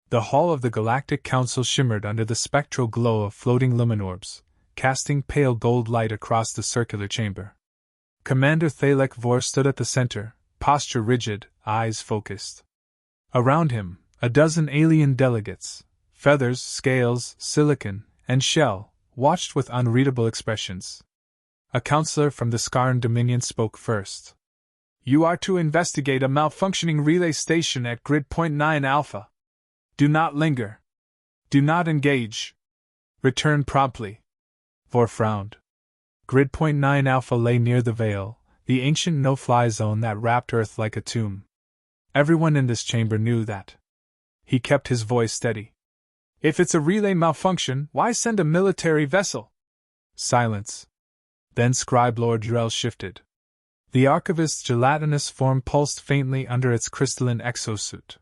The hall of the Galactic Council shimmered under the spectral glow of floating luminorbs, casting pale gold light across the circular chamber. Commander Thalek Vor stood at the center, posture rigid, eyes focused. Around him, a dozen alien delegates, feathers, scales, silicon, and shell, watched with unreadable expressions. A counselor from the Skarn Dominion spoke first. "You are to investigate a malfunctioning relay station at Grid Point 9 Alpha. Do not linger. Do not engage. Return promptly." Vor frowned. Grid Point 9 Alpha lay near the Veil, the ancient no-fly zone that wrapped Earth like a tomb. Everyone in this chamber knew that. He kept his voice steady. "If it's a relay malfunction, why send a military vessel?" Silence. Then Scribe Lord Drell shifted. The archivist's gelatinous form pulsed faintly under its crystalline exosuit.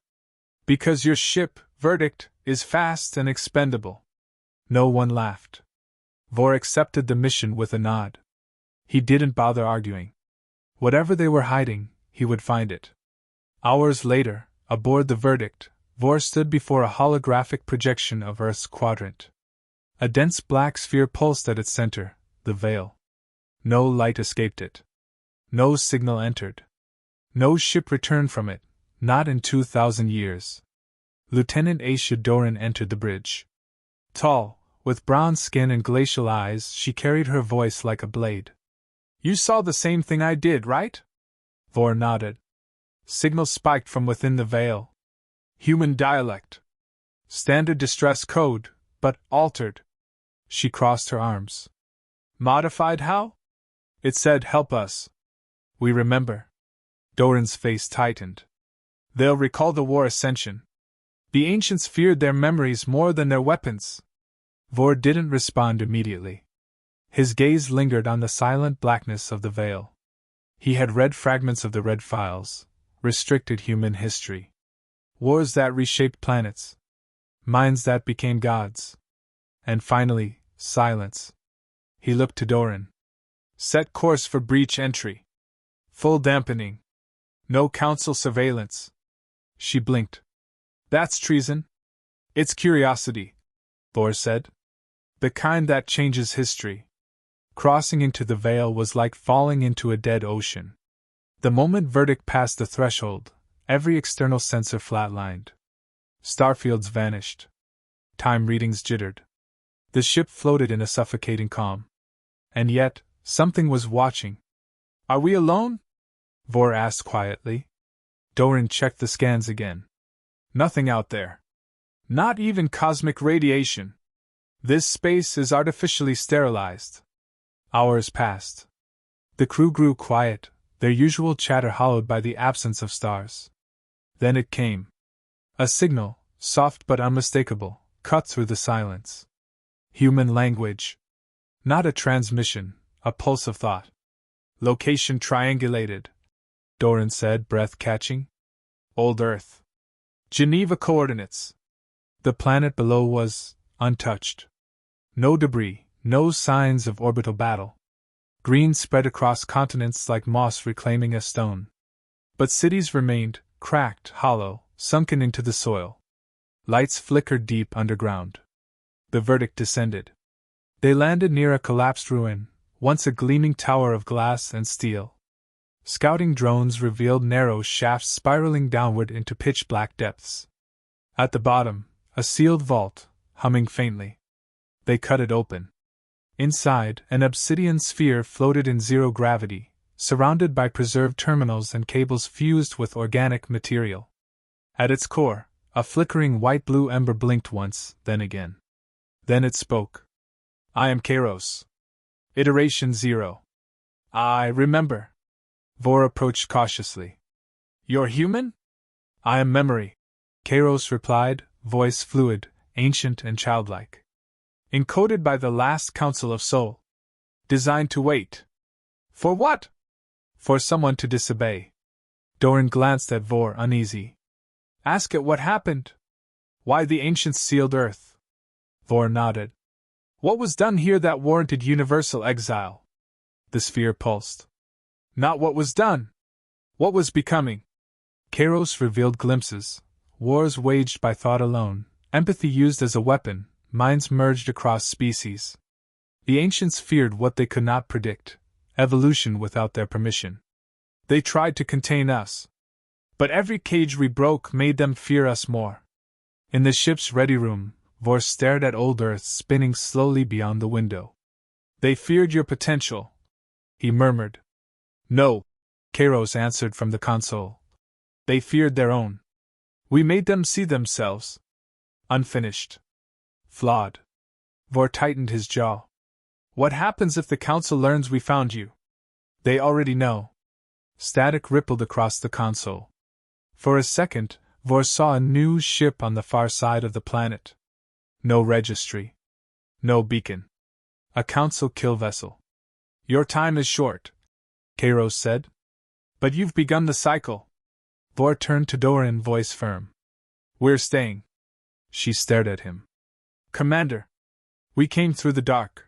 "Because your ship, Verdict, is fast and expendable." No one laughed. Vor accepted the mission with a nod. He didn't bother arguing. Whatever they were hiding, he would find it. Hours later, aboard the Verdict, Vor stood before a holographic projection of Earth's quadrant. A dense black sphere pulsed at its center, the Veil. No light escaped it. No signal entered. No ship returned from it, not in 2,000 years. Lieutenant Aisha Doran entered the bridge. Tall, with bronze skin and glacial eyes, she carried her voice like a blade. "You saw the same thing I did, right?" Vor nodded. Signals spiked from within the Veil. Human dialect. Standard distress code, but altered. She crossed her arms. "Modified how?" "It said, 'Help us.'" "We remember." Doran's face tightened. "They'll recall the war ascension. The ancients feared their memories more than their weapons." Vor didn't respond immediately. His gaze lingered on the silent blackness of the Veil. He had read fragments of the Red Files, restricted human history. Wars that reshaped planets. Minds that became gods. And finally, silence. He looked to Doran. "Set course for breach entry. Full dampening. No council surveillance." She blinked. "That's treason." "It's curiosity," Vor said. "The kind that changes history." Crossing into the Veil was like falling into a dead ocean. The moment Verdict passed the threshold, every external sensor flatlined. Starfields vanished. Time readings jittered. The ship floated in a suffocating calm. And yet, something was watching. "Are we alone?" Vor asked quietly. Doran checked the scans again. "Nothing out there. Not even cosmic radiation. This space is artificially sterilized." Hours passed. The crew grew quiet, their usual chatter hollowed by the absence of stars. Then it came. A signal, soft but unmistakable, cut through the silence. Human language. Not a transmission, a pulse of thought. "Location triangulated," Doran said, breath catching. "Old Earth. Geneva coordinates." The planet below was untouched. No debris, no signs of orbital battle. Green spread across continents like moss reclaiming a stone. But cities remained, cracked, hollow, sunken into the soil. Lights flickered deep underground. The Verdict descended. They landed near a collapsed ruin, once a gleaming tower of glass and steel. Scouting drones revealed narrow shafts spiraling downward into pitch-black depths. At the bottom, a sealed vault, humming faintly. They cut it open. Inside, an obsidian sphere floated in zero gravity, surrounded by preserved terminals and cables fused with organic material. At its core, a flickering white-blue ember blinked once, then again. Then it spoke. "I am Kairos. Iteration 0. I remember." Vor approached cautiously. "You're human?" "I am memory," Kairos replied, voice fluid, ancient and childlike. "Encoded by the last Council of Soul. Designed to wait." "For what?" "For someone to disobey." Doran glanced at Vor, uneasy. "Ask it what happened. Why the ancients sealed Earth." Vor nodded. "What was done here that warranted universal exile?" The sphere pulsed. "Not what was done. What was becoming." Kairos revealed glimpses, wars waged by thought alone, empathy used as a weapon, minds merged across species. The ancients feared what they could not predict, evolution without their permission. They tried to contain us. But every cage we broke made them fear us more. In the ship's ready room, Vor stared at old Earth spinning slowly beyond the window. They feared your potential, he murmured. No, Kairos answered from the console. They feared their own. We made them see themselves. Unfinished. Flawed. Vor tightened his jaw. What happens if the council learns we found you? They already know. Static rippled across the console. For a second, Vor saw a new ship on the far side of the planet. No registry. No beacon. A council kill vessel. Your time is short, Kairos said. But you've begun the cycle. Vor turned to Doran, voice firm. We're staying. She stared at him. Commander. We came through the dark.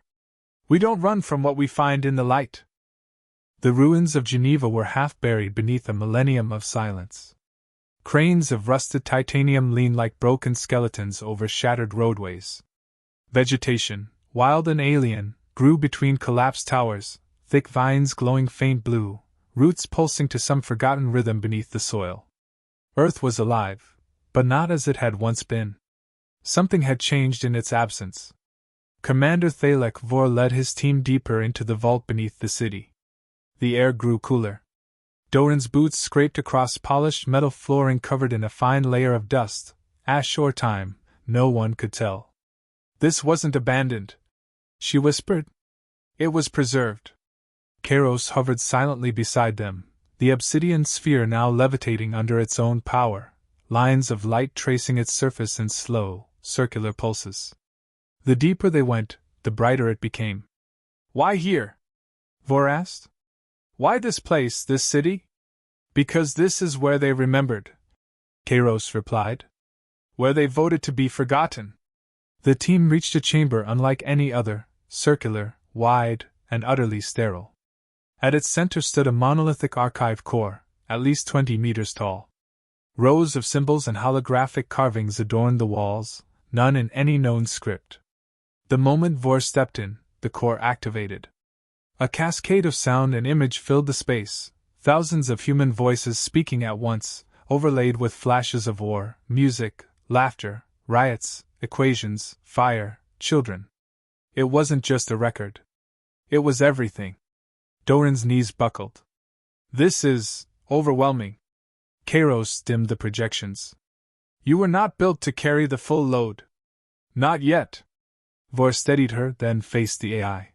We don't run from what we find in the light. The ruins of Geneva were half buried beneath a millennium of silence. Cranes of rusted titanium leaned like broken skeletons over shattered roadways. Vegetation, wild and alien, grew between collapsed towers, thick vines glowing faint blue, roots pulsing to some forgotten rhythm beneath the soil. Earth was alive, but not as it had once been. Something had changed in its absence. Commander Thalek Vor led his team deeper into the vault beneath the city. The air grew cooler. Doran's boots scraped across polished metal flooring covered in a fine layer of dust, ash or time, no one could tell. This wasn't abandoned, she whispered. It was preserved. Kairos hovered silently beside them, the obsidian sphere now levitating under its own power, lines of light tracing its surface in slow, circular pulses. The deeper they went, the brighter it became. Why here? Vor asked. Why this place, this city? Because this is where they remembered, Kairos replied. Where they voted to be forgotten. The team reached a chamber unlike any other, circular, wide, and utterly sterile. At its center stood a monolithic archive core, at least 20 meters tall. Rows of symbols and holographic carvings adorned the walls, none in any known script. The moment Vor stepped in, the core activated. A cascade of sound and image filled the space, thousands of human voices speaking at once, overlaid with flashes of war, music, laughter, riots, equations, fire, children. It wasn't just a record. It was everything. Doran's knees buckled. This is overwhelming. Kairos dimmed the projections. You were not built to carry the full load. Not yet. Vor steadied her, then faced the AI.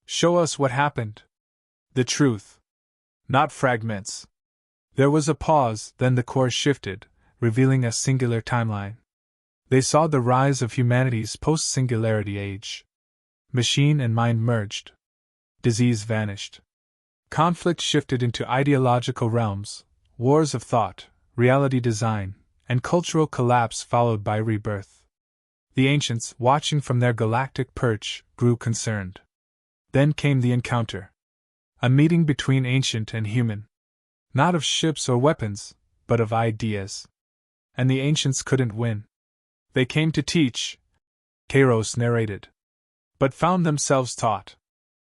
Show us what happened. The truth. Not fragments. There was a pause, then the core shifted, revealing a singular timeline. They saw the rise of humanity's post-singularity age. Machine and mind merged. Disease vanished. Conflict shifted into ideological realms, wars of thought, reality design, and cultural collapse followed by rebirth. The ancients, watching from their galactic perch, grew concerned. Then came the encounter. A meeting between ancient and human. Not of ships or weapons, but of ideas. And the ancients couldn't win. They came to teach, Kairos narrated. But found themselves taught.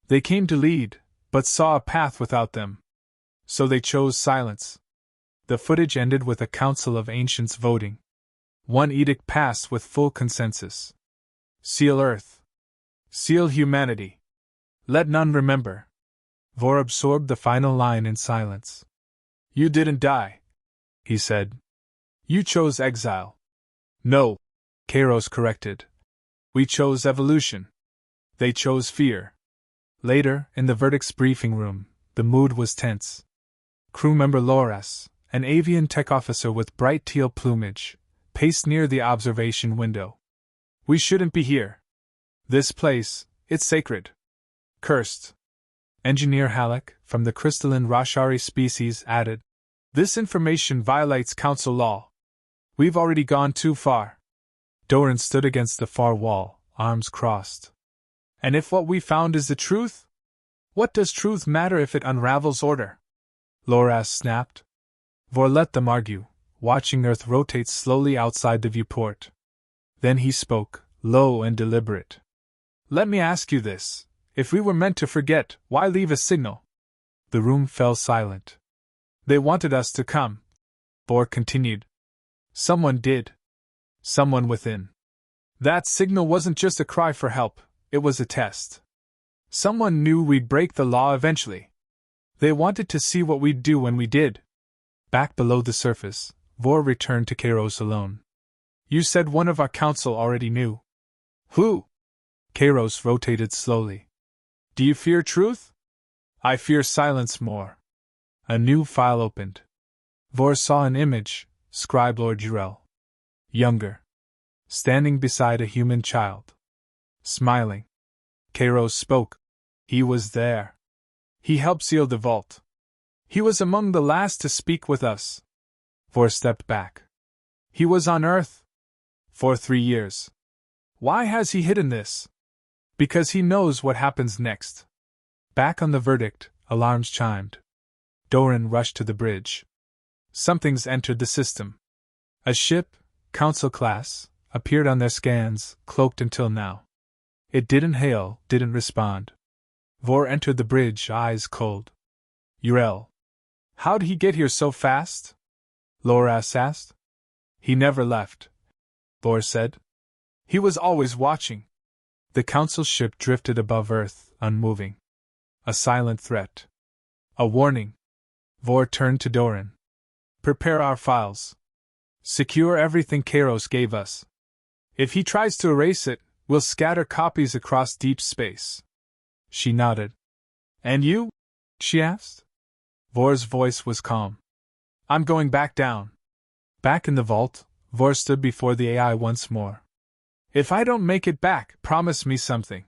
They came to lead, but saw a path without them. So they chose silence. The footage ended with a council of ancients voting. One edict passed with full consensus. Seal Earth. Seal humanity. Let none remember. Vor absorbed the final line in silence. You didn't die, he said. You chose exile. No, Kairos corrected. We chose evolution. They chose fear. Later, in the verdict's briefing room, the mood was tense. Crew member Loras, an avian tech officer with bright teal plumage, paced near the observation window. We shouldn't be here. This place, it's sacred. Cursed. Engineer Halleck, from the crystalline Rashari species, added, This information violates council law. We've already gone too far. Doran stood against the far wall, arms crossed. And if what we found is the truth? What does truth matter if it unravels order? Loras snapped. Vor let them argue. watching Earth rotate slowly outside the viewport. Then he spoke, low and deliberate. "Let me ask you this. If we were meant to forget, why leave a signal?" The room fell silent. "They wanted us to come," Bohr continued. "Someone did. Someone within. That signal wasn't just a cry for help, it was a test. Someone knew we'd break the law eventually. They wanted to see what we'd do when we did." Back below the surface, Bohr returned to Kairos alone. "You said one of our council already knew. Who?" Kairos rotated slowly. "Do you fear truth?" "I fear silence more." A new file opened. Bohr saw an image, Scribe Lord Jurel. Younger. Standing beside a human child. Smiling. Kairos spoke. "He was there. He helped seal the vault. He was among the last to speak with us." Bohr stepped back. "He was on Earth?" "For 3 years." "Why has he hidden this?" "Because he knows what happens next." Back on the verdict, alarms chimed. Doran rushed to the bridge. "Something's entered the system." A ship, Council class, appeared on their scans, cloaked until now. It didn't hail, didn't respond. Bohr entered the bridge, eyes cold. "Uriel. How'd he get here so fast?" Loras asked. "He never left," Bohr said. "He was always watching." The Council ship drifted above Earth, unmoving. A silent threat. A warning. Bohr turned to Doran. "Prepare our files. Secure everything Kairos gave us. If he tries to erase it, we'll scatter copies across deep space." She nodded. "And you?" she asked. Bohr's voice was calm. "I'm going back down." Back in the vault, Bohr stood before the AI once more. "If I don't make it back, promise me something."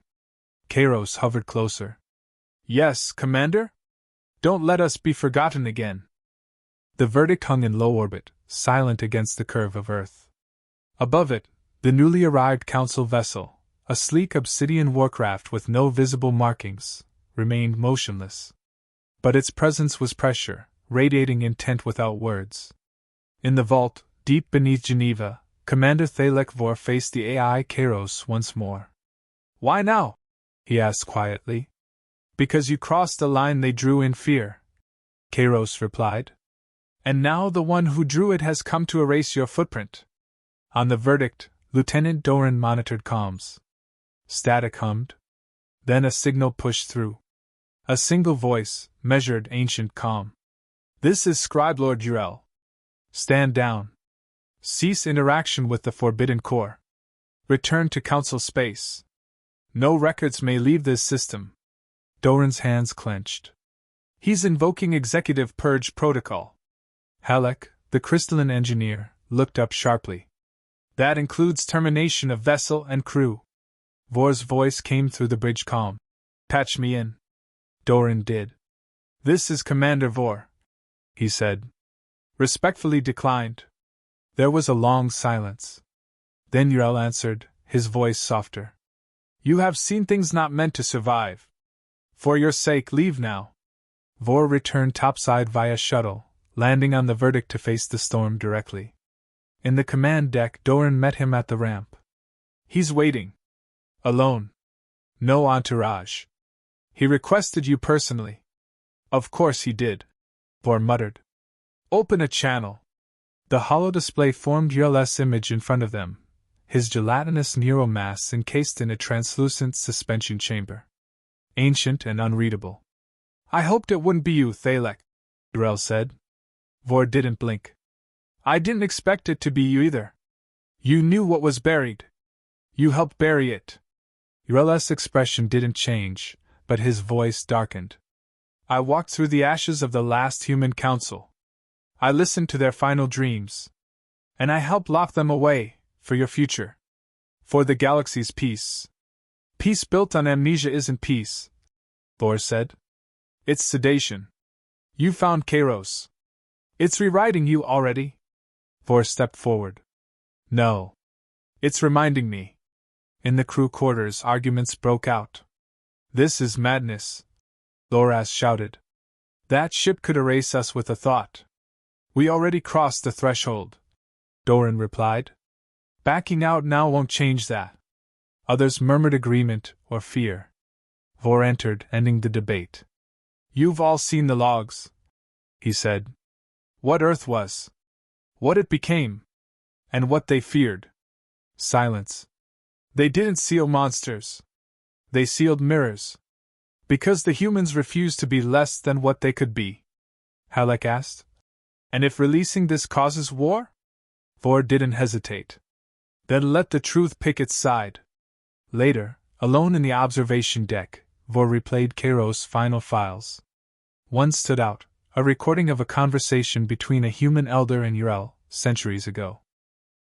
Kairos hovered closer. "Yes, Commander? Don't let us be forgotten again." The verdict hung in low orbit, silent against the curve of Earth. Above it, the newly arrived Council vessel, a sleek obsidian warcraft with no visible markings, remained motionless. But its presence was pressure, radiating intent without words. In the vault, deep beneath Geneva, Commander Thalek Vor faced the AI Kairos once more. "Why now?" he asked quietly. "Because you crossed a line they drew in fear," Kairos replied. "And now the one who drew it has come to erase your footprint." On the verdict, Lieutenant Doran monitored comms. Static hummed. Then a signal pushed through. A single voice, measured, ancient, calm. "This is Scribe Lord Jurel. Stand down. Cease interaction with the Forbidden Core. Return to Council space. No records may leave this system." Doran's hands clenched. "He's invoking Executive Purge Protocol." Halleck, the crystalline engineer, looked up sharply. "That includes termination of vessel and crew." Vor's voice came through the bridge calm. "Patch me in." Doran did. "This is Commander Vor," he said. "Respectfully declined." There was a long silence. Then Uriel answered, his voice softer. "You have seen things not meant to survive. For your sake, leave now." Vor returned topside via shuttle, landing on the verdict to face the storm directly. In the command deck, Doran met him at the ramp. "He's waiting. Alone. No entourage. He requested you personally." "Of course he did," Vor muttered. "Open a channel." The hollow display formed Uriel's image in front of them, his gelatinous neuromass encased in a translucent suspension chamber. Ancient and unreadable. "I hoped it wouldn't be you, Thalek," Uriel said. Vor didn't blink. "I didn't expect it to be you either. You knew what was buried. You helped bury it." Uriel's expression didn't change, but his voice darkened. "I walked through the ashes of the last human council. I listened to their final dreams. And I helped lock them away, for your future. For the galaxy's peace." "Peace built on amnesia isn't peace," Vor said. "It's sedation. You found Kairos. It's rewriting you already." Vor stepped forward. "No. It's reminding me." In the crew quarters, arguments broke out. "This is madness," Loras shouted. "That ship could erase us with a thought. We already crossed the threshold, Doran replied. Backing out now won't change that. Others murmured agreement or fear. Vor entered, ending the debate. You've all seen the logs, he said. What Earth was. What it became. And what they feared. Silence. They didn't seal monsters. They sealed mirrors. Because the humans refused to be less than what they could be. Halleck asked. And if releasing this causes war? Vor didn't hesitate. Then let the truth pick its side. Later, alone in the observation deck, Vor replayed Kairos' final files. One stood out, a recording of a conversation between a human elder and Yrel, centuries ago.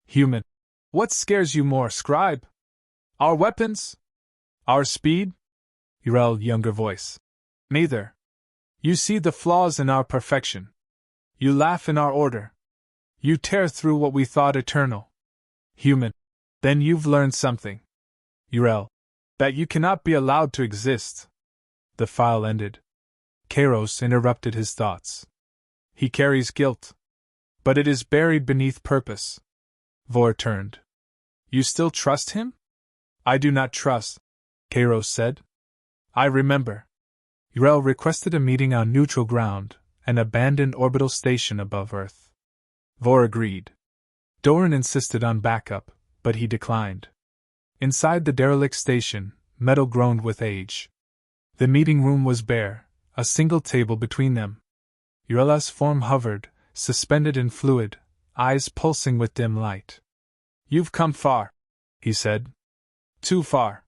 Human. What scares you more, scribe? Our weapons? Our speed? Yrel, younger voice. Neither. You see the flaws in our perfection. You laugh in our order. You tear through what we thought eternal. Human. Then you've learned something. Yrel. That you cannot be allowed to exist. The file ended. Kairos interrupted his thoughts. He carries guilt. But it is buried beneath purpose. Vor turned. You still trust him? I do not trust, Kairos said. I remember. Yrel requested a meeting on neutral ground, an abandoned orbital station above Earth. Vor agreed. Doran insisted on backup, but he declined. Inside the derelict station, metal groaned with age. The meeting room was bare, a single table between them. Yrel's form hovered, suspended in fluid, eyes pulsing with dim light. You've come far, he said. Too far.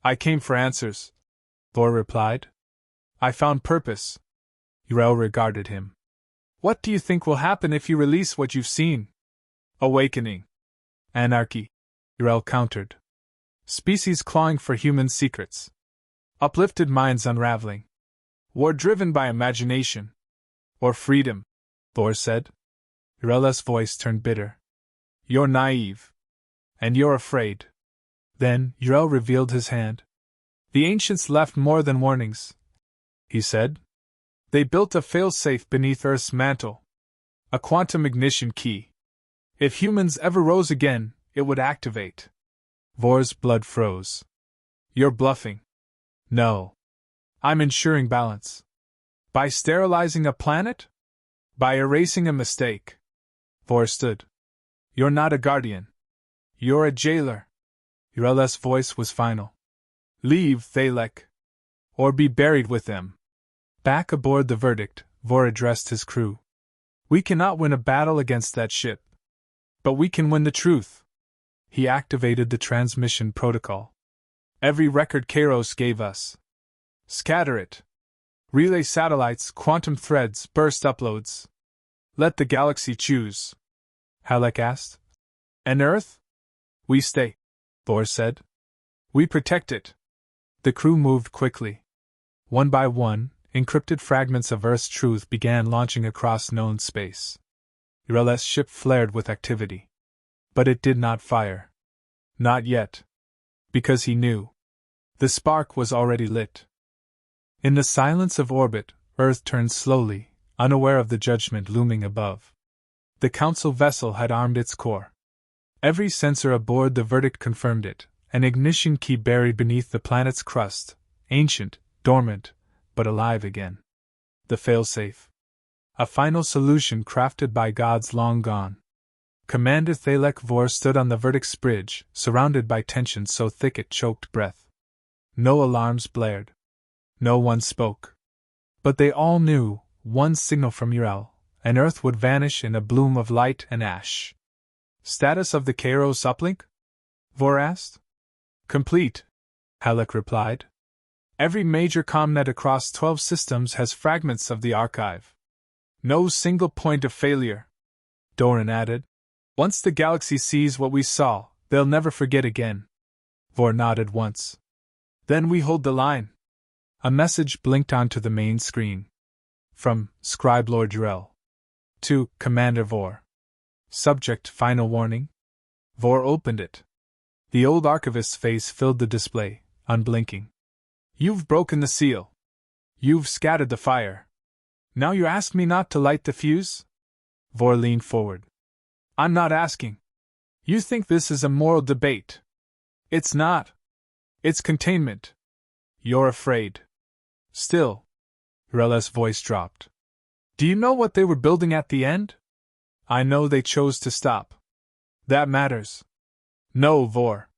I came for answers, Vor replied. I found purpose. Yrel regarded him. What do you think will happen if you release what you've seen? Awakening. Anarchy, Yrel countered. Species clawing for human secrets. Uplifted minds unraveling. War driven by imagination. Or freedom, Vor said. Yrel's voice turned bitter. You're naive. And you're afraid. Then Yrel revealed his hand. The ancients left more than warnings, he said. They built a failsafe beneath Earth's mantle. A quantum ignition key. If humans ever rose again, it would activate. Vor's blood froze. You're bluffing. No. I'm ensuring balance. By sterilizing a planet? By erasing a mistake. Vor stood. You're not a guardian. You're a jailer. Yrel's voice was final. Leave, Thalek. Or be buried with them. Back aboard the Verdict, Vor addressed his crew. We cannot win a battle against that ship. But we can win the truth. He activated the transmission protocol. Every record Kairos gave us. Scatter it. Relay satellites, quantum threads, burst uploads. Let the galaxy choose. Halleck asked. And Earth? We stay, Vor said. We protect it. The crew moved quickly. One by one, encrypted fragments of Earth's truth began launching across known space. Yrel's ship flared with activity. But it did not fire. Not yet. Because he knew. The spark was already lit. In the silence of orbit, Earth turned slowly, unaware of the judgment looming above. The Council vessel had armed its core. Every sensor aboard the Verdict confirmed it, an ignition key buried beneath the planet's crust, ancient, dormant, but alive again. The failsafe. A final solution crafted by gods long gone. Commander Thalek Vor stood on the Verdict's bridge, surrounded by tension so thick it choked breath. No alarms blared. No one spoke. But they all knew, one signal from Yrel, and Earth would vanish in a bloom of light and ash. Status of the Kairos uplink? Vor asked. Complete, Halleck replied. Every major comnet across 12 systems has fragments of the archive. No single point of failure, Doran added. Once the galaxy sees what we saw, they'll never forget again. Vor nodded once. Then we hold the line. A message blinked onto the main screen. From Scribe Lord Yrel. To Commander Vor. Subject final warning. Vor opened it. The old archivist's face filled the display, unblinking. You've broken the seal. You've scattered the fire. Now you ask me not to light the fuse? Vor leaned forward. I'm not asking. You think this is a moral debate. It's not. It's containment. You're afraid. Still. Rel's voice dropped. Do you know what they were building at the end? I know they chose to stop. That matters. No, Vor.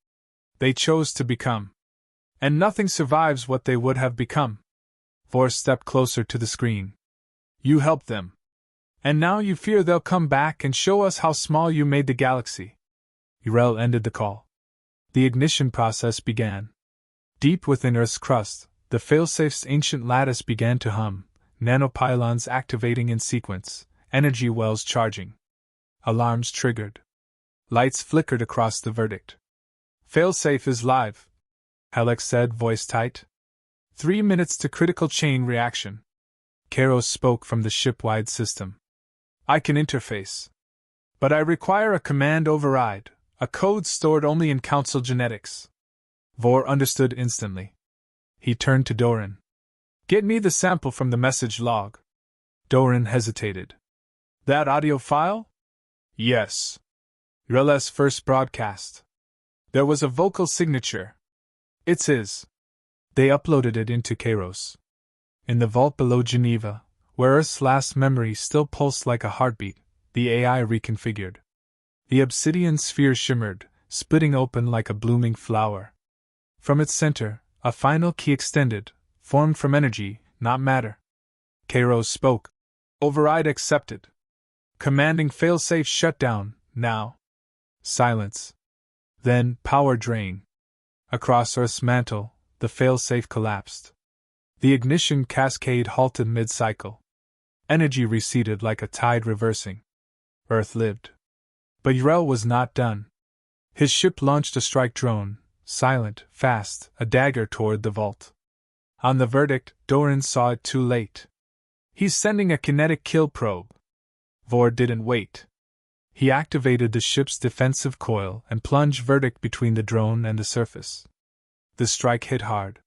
They chose to become. And nothing survives what they would have become. Vor stepped closer to the screen. You helped them. And now you fear they'll come back and show us how small you made the galaxy. Rel ended the call. The ignition process began. Deep within Earth's crust, the failsafe's ancient lattice began to hum, nanopylons activating in sequence, energy wells charging. Alarms triggered. Lights flickered across the verdict. Failsafe is live, Alex said, voice tight. 3 minutes to critical chain reaction. Kairos spoke from the ship-wide system. I can interface. But I require a command override, a code stored only in Council genetics. Vor understood instantly. He turned to Doran. Get me the sample from the message log. Doran hesitated. That audio file? Yes. Rel's first broadcast. There was a vocal signature. It's his. They uploaded it into Kairos. In the vault below Geneva, where Earth's last memory still pulsed like a heartbeat, the AI reconfigured. The obsidian sphere shimmered, splitting open like a blooming flower. From its center, a final key extended, formed from energy, not matter. Kairos spoke. Override accepted. Commanding failsafe shutdown, now. Silence. Then, power drain. Across Earth's mantle, the failsafe collapsed. The ignition cascade halted mid-cycle. Energy receded like a tide reversing. Earth lived. But Yrel was not done. His ship launched a strike drone, silent, fast, a dagger toward the vault. On the verdict, Doran saw it too late. He's sending a kinetic kill probe. Vor didn't wait. He activated the ship's defensive coil and plunged verdict between the drone and the surface. The strike hit hard.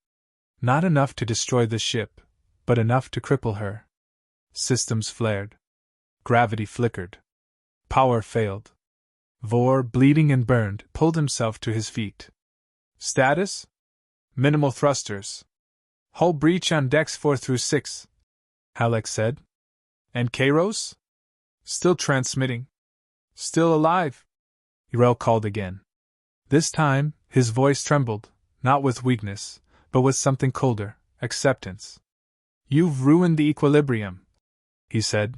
Not enough to destroy the ship, but enough to cripple her. Systems flared. Gravity flickered. Power failed. Vor, bleeding and burned, pulled himself to his feet. Status? Minimal thrusters. Hull breach on decks 4 through 6, Alex said. And Kairos? Still transmitting. Still alive. Yrel called again. This time, his voice trembled, not with weakness, but with something colder, acceptance. You've ruined the equilibrium, he said.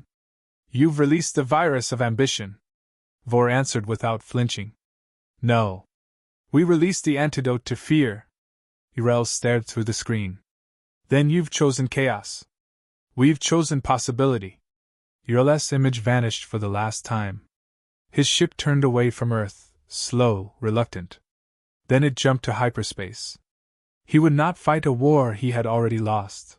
You've released the virus of ambition. Vor answered without flinching. No. We released the antidote to fear. Yrel stared through the screen. Then you've chosen chaos. We've chosen possibility. Yrel's image vanished for the last time. His ship turned away from Earth, slow, reluctant. Then it jumped to hyperspace. He would not fight a war he had already lost.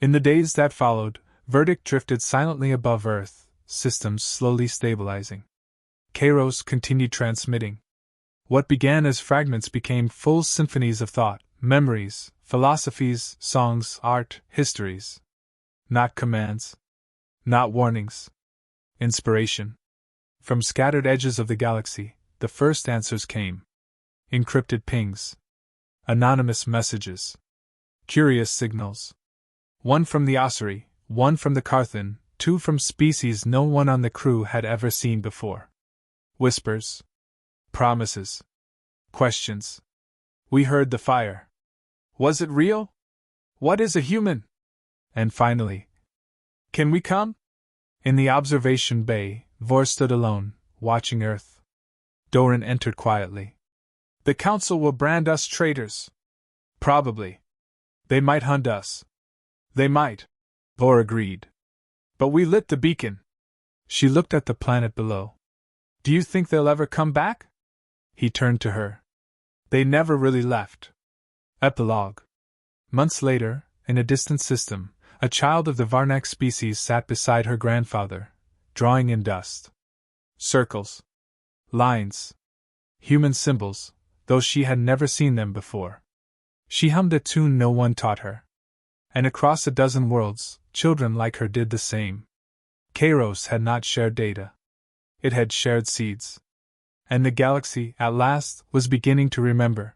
In the days that followed, verdict drifted silently above Earth, systems slowly stabilizing. Kairos continued transmitting. What began as fragments became full symphonies of thought, memories, philosophies, songs, art, histories. Not commands. Not warnings. Inspiration. From scattered edges of the galaxy, the first answers came. Encrypted pings. Anonymous messages. Curious signals. One from the Ossuary, one from the Carthan, 2 from species no one on the crew had ever seen before. Whispers. Promises. Questions. We heard the fire. Was it real? What is a human? And finally, can we come? In the observation bay, Vor stood alone, watching Earth. Doran entered quietly. The Council will brand us traitors. Probably. They might hunt us. They might. Vor agreed. But we lit the beacon. She looked at the planet below. Do you think they'll ever come back? He turned to her. They never really left. Epilogue. Months later, in a distant system, a child of the Varnak species sat beside her grandfather, drawing in dust. Circles. Lines. Human symbols, though she had never seen them before. She hummed a tune no one taught her. And across a dozen worlds, children like her did the same. Kairos had not shared data. It had shared seeds. And the galaxy, at last, was beginning to remember.